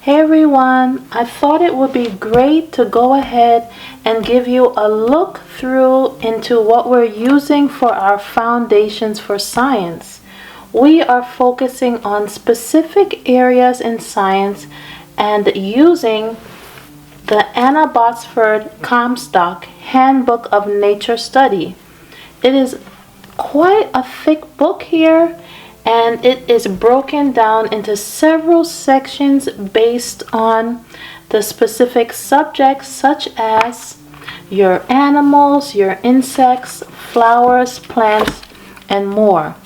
Hey everyone, I thought it would be great to go ahead and give you a look through into what we're using for our foundations for science. We are focusing on specific areas in science and using the Anna Botsford Comstock Handbook of Nature Study. It is quite a thick book here, and it is broken down into several sections based on the specific subjects, such as your animals, your insects, flowers, plants, and more.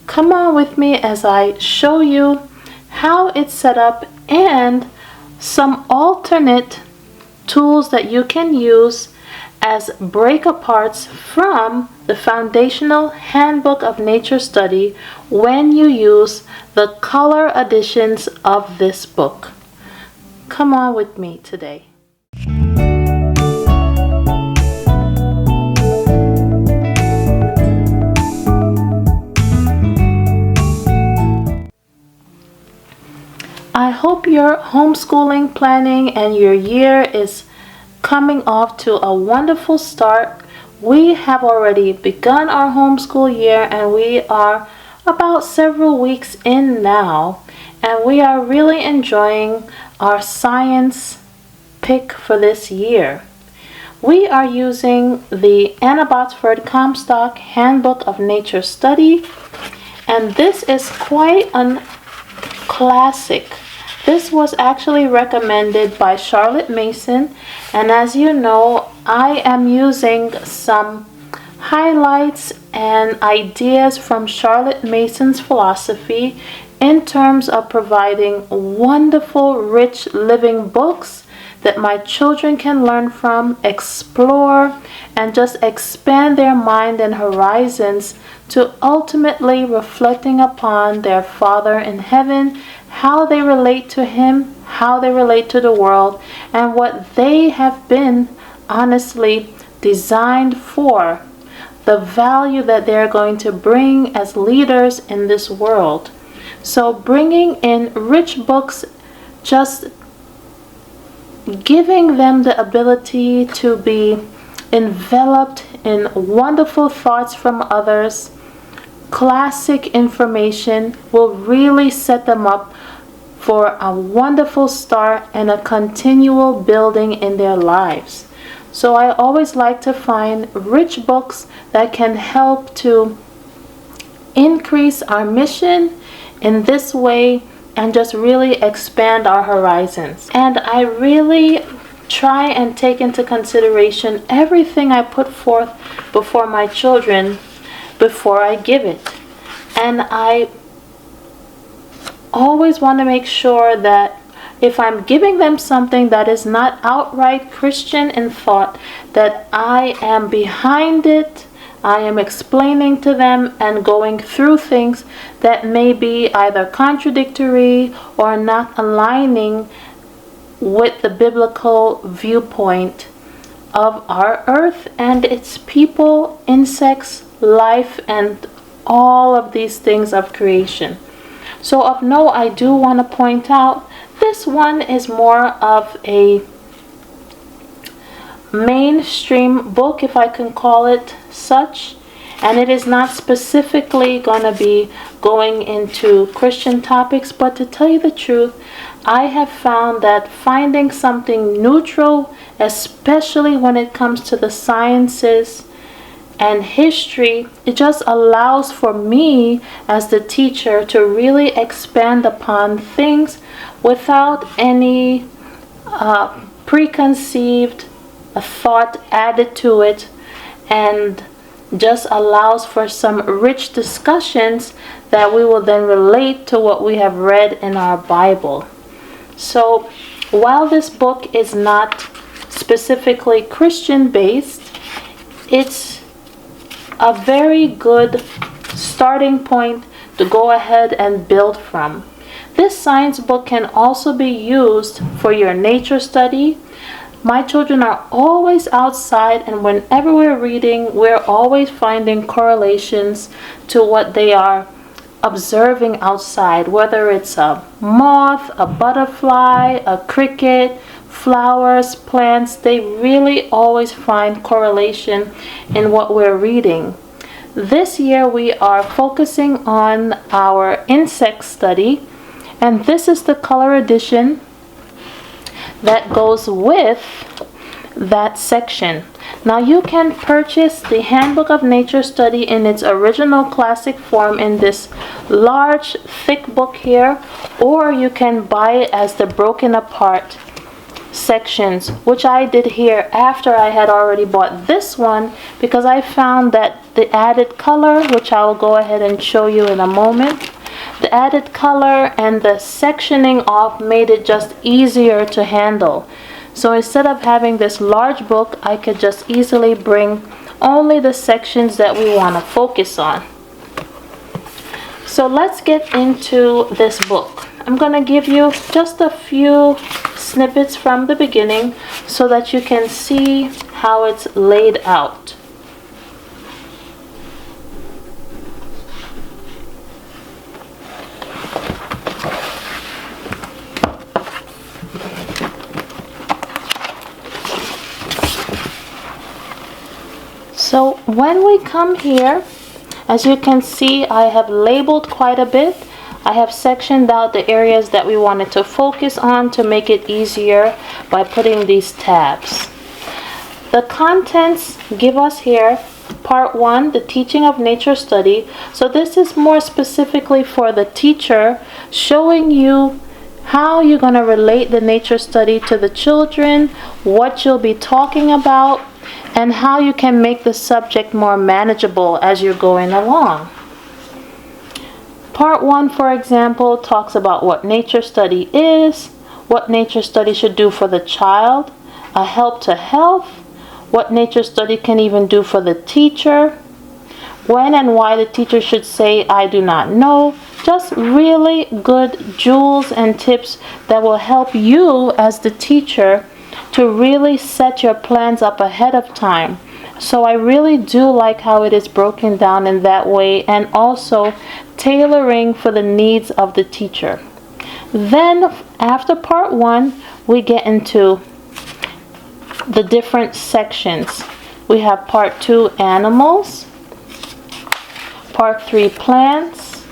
Come on with me as I show you how it's set up and some alternate tools that you can use as break-aparts from the Foundational Handbook of Nature Study when you use the color editions of this book. Come on with me today. I hope your homeschooling planning and your year is coming off to a wonderful start. We have already begun our homeschool year and we are about several weeks in now, and we are really enjoying our science pick for this year. We are using the Anna Botsford Comstock Handbook of Nature Study, and this is quite a classic. This was actually recommended by Charlotte Mason, and as you know, I am using some highlights and ideas from Charlotte Mason's philosophy in terms of providing wonderful, rich living books that my children can learn from, explore, and just expand their mind and horizons to ultimately reflecting upon their Father in heaven, how they relate to Him, how they relate to the world, and what they have been honestly designed for, the value that they're going to bring as leaders in this world. So bringing in rich books, just giving them the ability to be enveloped in wonderful thoughts from others, classic information will really set them up for a wonderful start and a continual building in their lives. So I always like to find rich books that can help to increase our mission in this way and just really expand our horizons. And I really try and take into consideration everything I put forth before my children before I give it. And I always want to make sure that if I'm giving them something that is not outright Christian in thought, that I am behind it, I am explaining to them and going through things that may be either contradictory or not aligning with the biblical viewpoint of our earth and its people, insects, life, and all of these things of creation. So of note, I do want to point out this one is more of a mainstream book, if I can call it such, and it is not specifically going to be going into Christian topics, but to tell you the truth, I have found that finding something neutral, especially when it comes to the sciences and history, it just allows for me as the teacher to really expand upon things without any preconceived thought added to it, and just allows for some rich discussions that we will then relate to what we have read in our Bible. So while this book is not specifically Christian based, it's a very good starting point to go ahead and build from. This science book can also be used for your nature study. My children are always outside, and whenever we're reading, we're always finding correlations to what they are observing outside, whether it's a moth, a butterfly, a cricket, flowers, plants. They really always find correlation in what we're reading. This year we are focusing on our insect study, and this is the color edition that goes with that section. Now you can purchase the Handbook of Nature Study in its original classic form in this large thick book here, or you can buy it as the broken apart sections, which I did here after I had already bought this one, because I found that the added color, which I will go ahead and show you in a moment, the added color and the sectioning off made it just easier to handle. So instead of having this large book, I could just easily bring only the sections that we want to focus on. So let's get into this book. I'm going to give you just a few snippets from the beginning so that you can see how it's laid out. So when we come here, as you can see, I have labeled quite a bit. I have sectioned out the areas that we wanted to focus on to make it easier by putting these tabs. The contents give us here part 1, the teaching of nature study. So this is more specifically for the teacher, showing you how you're going to relate the nature study to the children, what you'll be talking about, and how you can make the subject more manageable as you're going along. Part 1, for example, talks about what nature study is, what nature study should do for the child, a help to health, what nature study can even do for the teacher, when and why the teacher should say, "I do not know." Just really good jewels and tips that will help you as the teacher to really set your plans up ahead of time. So I really do like how it is broken down in that way, and also tailoring for the needs of the teacher. Then after part 1, we get into the different sections. We have part 2, animals, part 3, plants,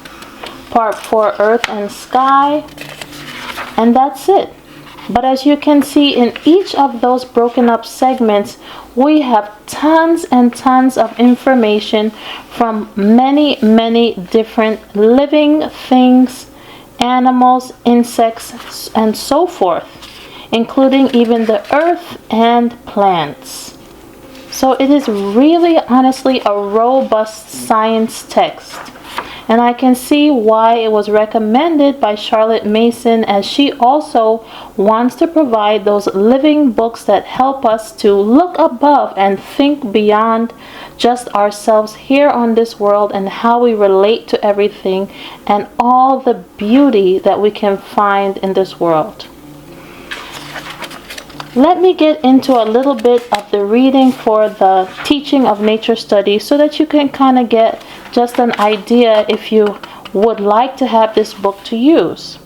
part 4, earth and sky, and that's it. But as you can see, in each of those broken up segments, we have tons and tons of information from many, many different living things, animals, insects, and so forth, including even the earth and plants. So it is really, honestly, a robust science text. And I can see why it was recommended by Charlotte Mason, as she also wants to provide those living books that help us to look above and think beyond just ourselves here on this world and how we relate to everything and all the beauty that we can find in this world. Let me get into a little bit of the reading for the teaching of nature study so that you can kind of get just an idea if you would like to have this book to use.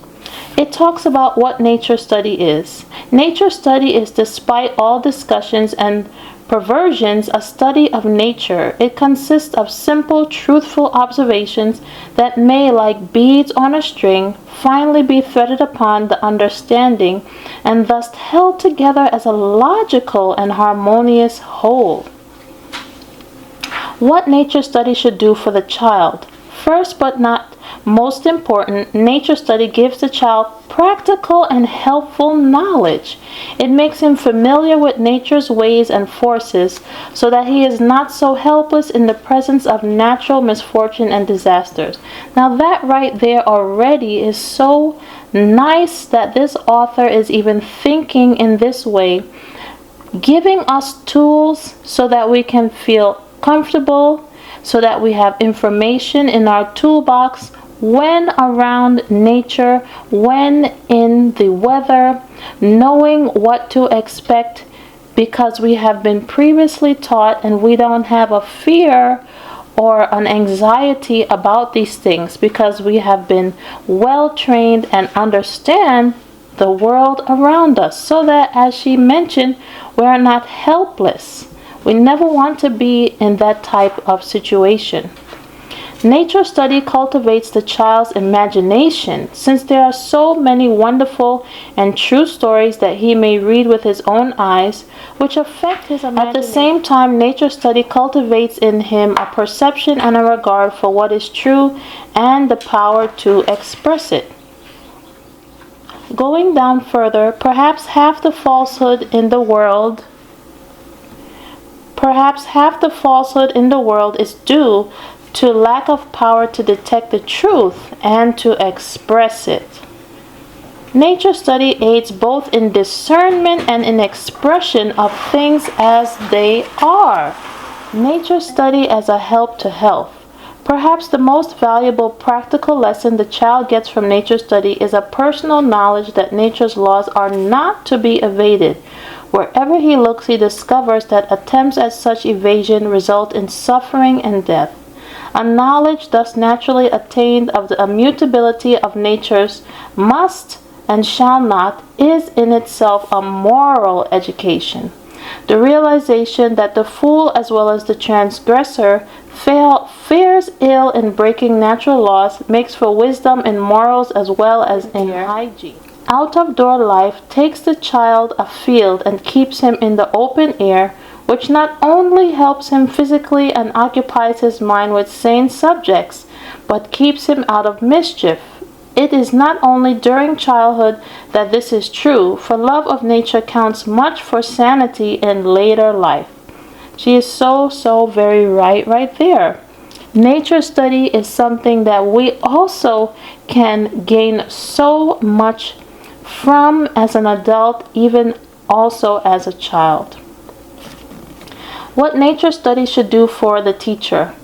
It talks about what nature study is. Nature study is, despite all discussions and perversions, a study of nature. It consists of simple, truthful observations that may, like beads on a string, finally be threaded upon the understanding and thus held together as a logical and harmonious whole. What nature study should do for the child. First but not most important, nature study gives the child practical and helpful knowledge. It makes him familiar with nature's ways and forces so that he is not so helpless in the presence of natural misfortune and disasters. Now that right there already is so nice that this author is even thinking in this way, giving us tools so that we can feel comfortable, so that we have information in our toolbox when around nature, when in the weather, knowing what to expect because we have been previously taught and we don't have a fear or an anxiety about these things because we have been well trained and understand the world around us, so that, as she mentioned, we are not helpless. We never want to be in that type of situation. Nature study cultivates the child's imagination, since there are so many wonderful and true stories that he may read with his own eyes, which affect his imagination. At the same time, nature study cultivates in him a perception and a regard for what is true and the power to express it. Going down further, perhaps half the falsehood in the world is due to lack of power to detect the truth and to express it. Nature study aids both in discernment and in expression of things as they are. Nature study as a help to health. Perhaps the most valuable practical lesson the child gets from nature study is a personal knowledge that nature's laws are not to be evaded. Wherever he looks, he discovers that attempts at such evasion result in suffering and death. A knowledge thus naturally attained of the immutability of nature's must and shall not is in itself a moral education. The realization that the fool as well as the transgressor fares ill in breaking natural laws makes for wisdom in morals as well as in hygiene. Out-of-door life takes the child afield and keeps him in the open air, which not only helps him physically and occupies his mind with sane subjects, but keeps him out of mischief. It is not only during childhood that this is true, for love of nature counts much for sanity in later life. She is so very right there. Nature study is something that we also can gain so much from as an adult, even also as a child. What nature study should do for the teacher.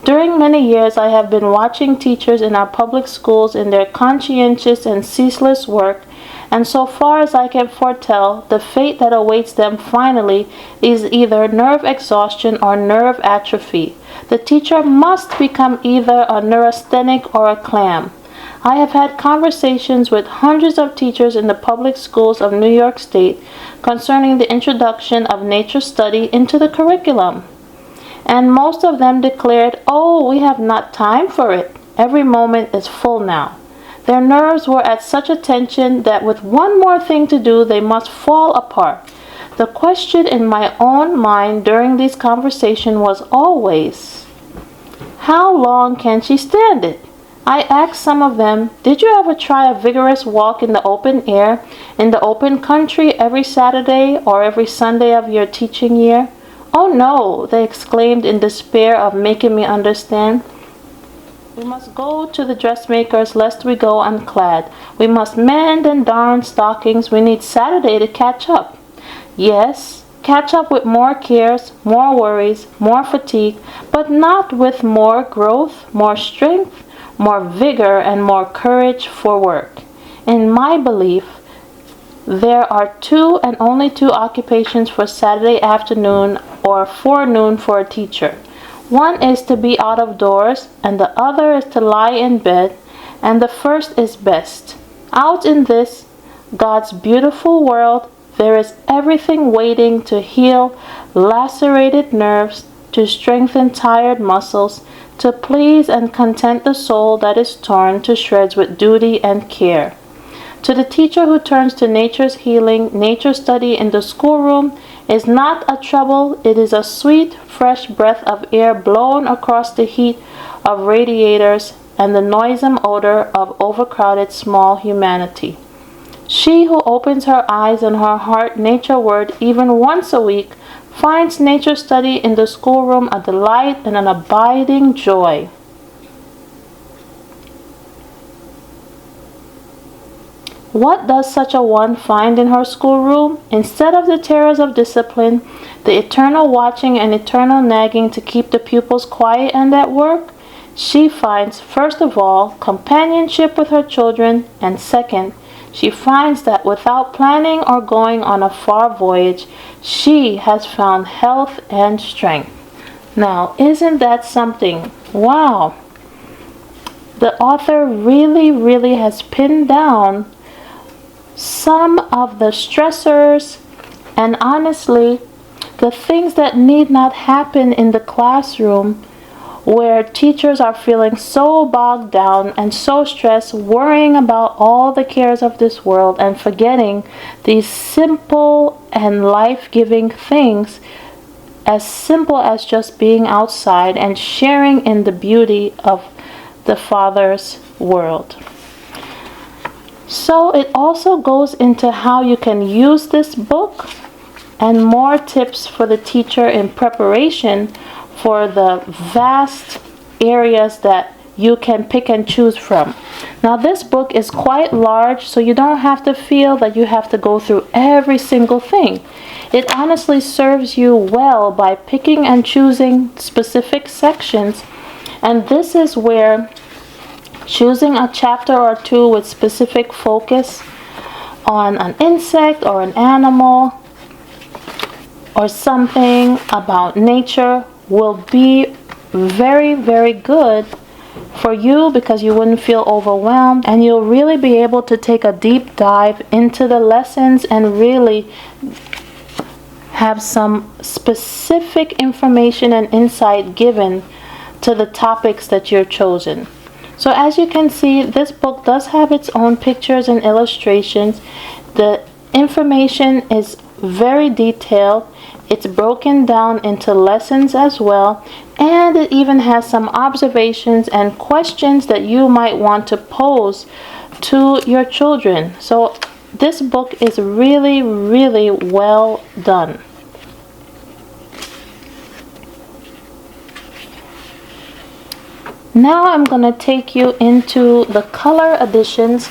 During many years, I have been watching teachers in our public schools in their conscientious and ceaseless work, and so far as I can foretell, the fate that awaits them finally is either nerve exhaustion or nerve atrophy. The teacher must become either a neurasthenic or a clam. I have had conversations with hundreds of teachers in the public schools of New York State concerning the introduction of nature study into the curriculum. And most of them declared, "Oh, we have not time for it. Every moment is full now." Their nerves were at such a tension that with one more thing to do, they must fall apart. The question in my own mind during these conversations was always, how long can she stand it? I asked some of them, "Did you ever try a vigorous walk in the open air, in the open country every Saturday or every Sunday of your teaching year?" "Oh no," they exclaimed in despair of making me understand. "We must go to the dressmakers lest we go unclad. We must mend and darn stockings. We need Saturday to catch up." Yes, catch up with more cares, more worries, more fatigue, but not with more growth, more strength, more vigor, and more courage for work. In my belief, there are two and only two occupations for Saturday afternoon or forenoon for a teacher. One is to be out of doors, and the other is to lie in bed, and the first is best. Out in this, God's beautiful world, there is everything waiting to heal lacerated nerves, to strengthen tired muscles, to please and content the soul that is torn to shreds with duty and care. To the teacher who turns to nature's healing, nature study in the schoolroom is not a trouble. It is a sweet, fresh breath of air blown across the heat of radiators and the noisome odor of overcrowded small humanity. She who opens her eyes and her heart nature-ward even once a week finds nature study in the schoolroom a delight and an abiding joy. What does such a one find in her schoolroom? Instead of the terrors of discipline, the eternal watching and eternal nagging to keep the pupils quiet and at work, she finds, first of all, companionship with her children, and second, she finds that without planning or going on a far voyage, she has found health and strength. Now, isn't that something? Wow! The author really has pinned down some of the stressors and honestly the things that need not happen in the classroom, where teachers are feeling so bogged down and so stressed, worrying about all the cares of this world and forgetting these simple and life-giving things, as simple as just being outside and sharing in the beauty of the Father's world. So it also goes into how you can use this book and more tips for the teacher in preparation for the vast areas that you can pick and choose from. Now this book is quite large, so you don't have to feel that you have to go through every single thing. It honestly serves you well by picking and choosing specific sections, and this is where choosing a chapter or two with specific focus on an insect or an animal or something about nature will be very good for you, because you wouldn't feel overwhelmed and you'll really be able to take a deep dive into the lessons and really have some specific information and insight given to the topics that you're chosen. So as you can see, this book does have its own pictures and illustrations. The information is very detailed. It's broken down into lessons as well, and it even has some observations and questions that you might want to pose to your children. So this book is really well done. Now I'm going to take you into the color editions,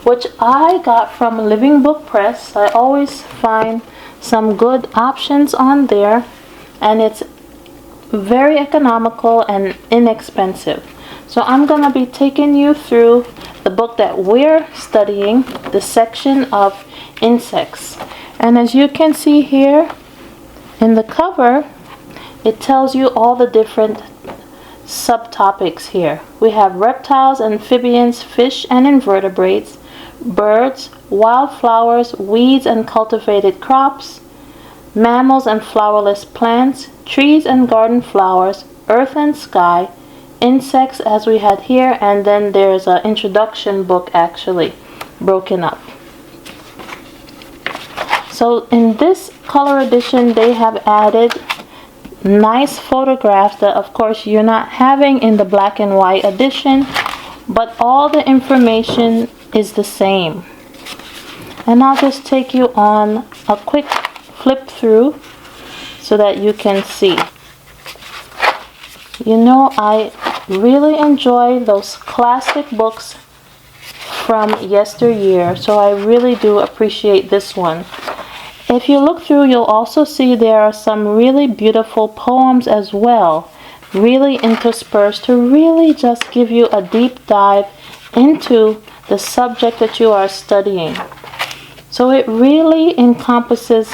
which I got from Living Book Press. I always find some good options on there, and it's very economical and inexpensive. So I'm going to be taking you through the book that we're studying, the section of insects. And as you can see here in the cover, it tells you all the different subtopics here. We have reptiles, amphibians, fish and invertebrates, birds, wildflowers, weeds and cultivated crops, mammals and flowerless plants, trees and garden flowers, earth and sky, insects as we had here, and then there's an introduction book actually broken up. So in this color edition they have added nice photographs that of course you're not having in the black and white edition, but all the information is the same. And I'll just take you on a quick flip through so that you can see. You know, I really enjoy those classic books from yesteryear, so I really do appreciate this one. If you look through, you'll also see there are some really beautiful poems as well, really interspersed to really just give you a deep dive into the subject that you are studying. So it really encompasses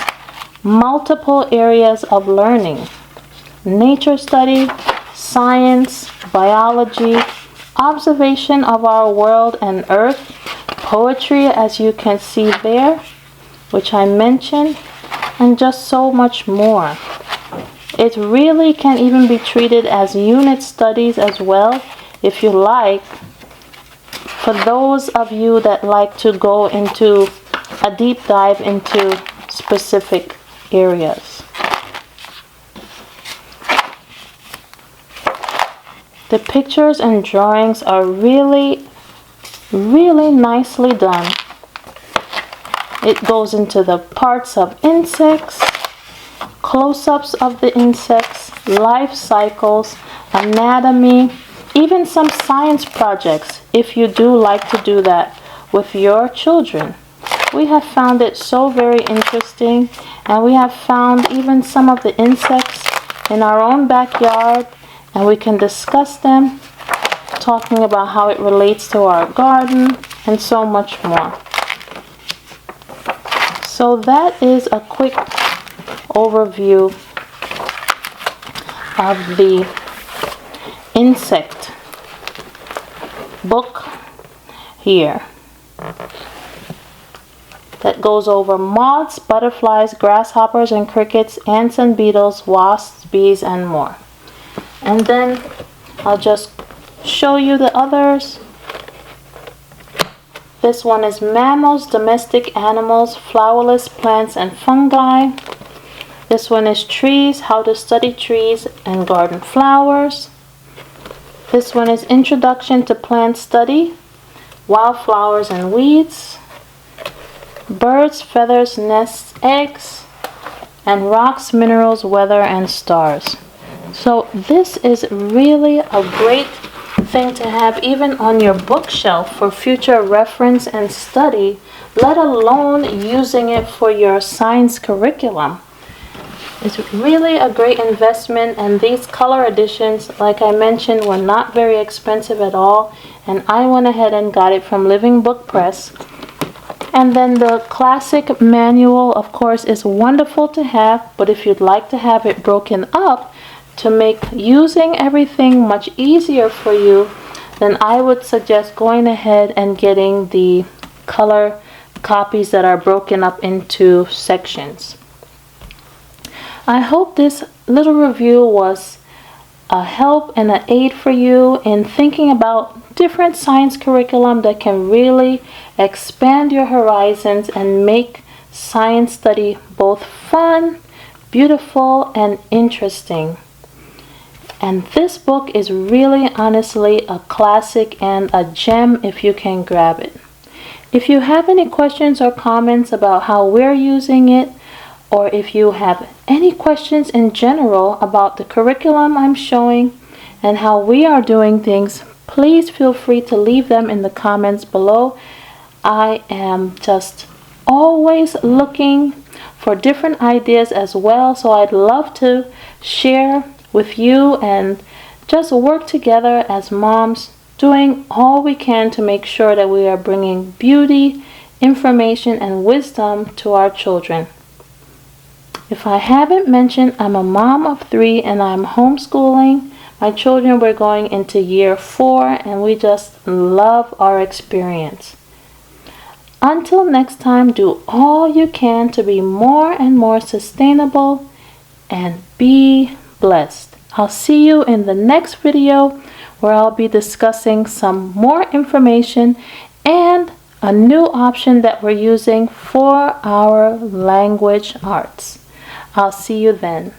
multiple areas of learning: nature study, science, biology, observation of our world and earth, poetry as you can see there, which I mentioned, and just so much more. It really can even be treated as unit studies as well, if you like, for those of you that like to go into a deep dive into specific areas. The pictures and drawings are really nicely done. It goes into the parts of insects, close-ups of the insects, life cycles, anatomy, even some science projects if you do like to do that with your children. We have found it so very interesting, and we have found even some of the insects in our own backyard, and we can discuss them, talking about how it relates to our garden and so much more. So that is a quick overview of the insect book here that goes over moths, butterflies, grasshoppers and crickets, ants and beetles, wasps, bees, and more. And then I'll just show you the others. This one is mammals, domestic animals, flowerless plants and fungi. This one is trees, how to study trees and garden flowers. This one is introduction to plant study, wildflowers and weeds. Birds, feathers, nests, eggs, and rocks, minerals, weather, and stars. So this is really a great thing to have even on your bookshelf for future reference and study, let alone using it for your science curriculum. It's really a great investment, and these color editions, like I mentioned, were not very expensive at all, and I went ahead and got it from Living Book Press. And then the classic manual, of course, is wonderful to have, but if you'd like to have it broken up to make using everything much easier for you, then I would suggest going ahead and getting the color copies that are broken up into sections. I hope this little review was a help and an aid for you in thinking about different science curriculum that can really expand your horizons and make science study both fun, beautiful, and interesting. And this book is really honestly a classic and a gem if you can grab it. If you have any questions or comments about how we're using it, or if you have any questions in general about the curriculum I'm showing and how we are doing things, please feel free to leave them in the comments below. I am just always looking for different ideas as well, so I'd love to share with you and just work together as moms, doing all we can to make sure that we are bringing beauty, information, and wisdom to our children. If I haven't mentioned, I'm a mom of 3 and I'm homeschooling. My children were going into year 4 and we just love our experience. Until next time, do all you can to be more and more sustainable and be blessed. I'll see you in the next video where I'll be discussing some more information and a new option that we're using for our language arts. I'll see you then.